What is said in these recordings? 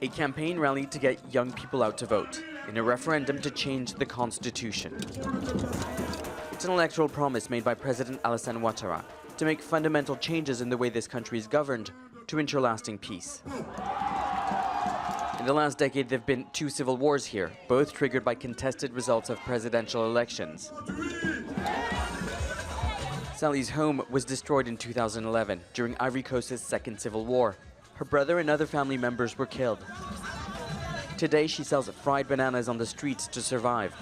A campaign rally to get young people out to vote in a referendum to change the constitution. It's an electoral promise made by President Alassane Ouattara to make fundamental changes in the way this country is governed to ensure lasting peace. In the last decade, there have been 2 civil wars here, both triggered by contested results of presidential elections. Sally's home was destroyed in 2011 during Ivory Coast's second civil war. Her brother and other family members were killed. Today, she sells fried bananas on the streets to survive.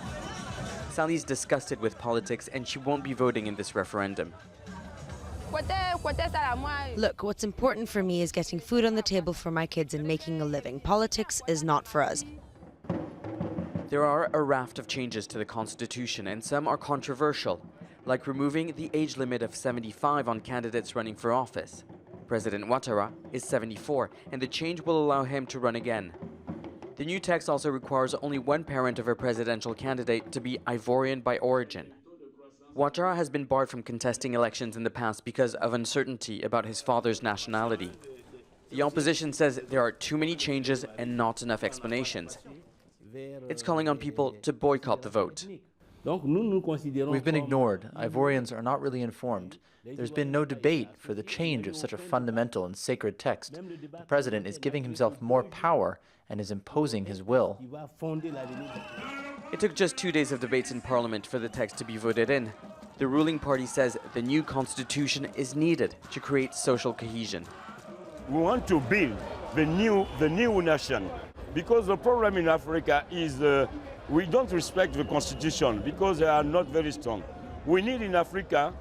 Sally's disgusted with politics and she won't be voting in this referendum. Look, what's important for me is getting food on the table for my kids and making a living. Politics is not for us. There are a raft of changes to the constitution and some are controversial, like removing the age limit of 75 on candidates running for office. President Ouattara is 74 and the change will allow him to run again. The new text also requires only one parent of a presidential candidate to be Ivorian by origin. Ouattara has been barred from contesting elections in the past because of uncertainty about his father's nationality. The opposition says there are too many changes and not enough explanations. It's calling on people to boycott the vote. We've been ignored. Ivorians are not really informed. There's been no debate for the change of such a fundamental and sacred text. The president is giving himself more power and is imposing his will. It took just 2 days of debates in Parliament for the text to be voted in. The ruling party says the new constitution is needed to create social cohesion. We want to build the new nation, because the problem in Africa is we don't respect the constitution because they are not very strong. We need in Africa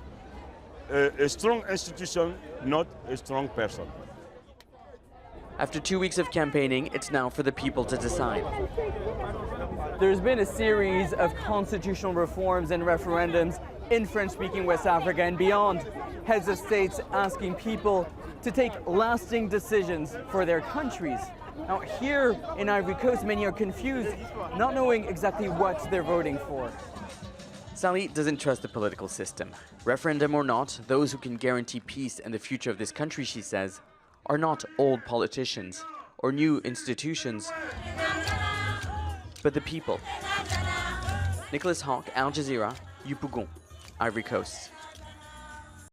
a strong institution, not a strong person. After 2 weeks of campaigning, it's now for the people to decide. There's been a series of constitutional reforms and referendums in French-speaking West Africa and beyond. Heads of states asking people to take lasting decisions for their countries. Now, here in Ivory Coast, many are confused, not knowing exactly what they're voting for. Sally doesn't trust the political system. Referendum or not, those who can guarantee peace and the future of this country, she says, are not old politicians or new institutions, but the people. Nicolas, Haque, Jazeera, Youpougon, Ivory Coast.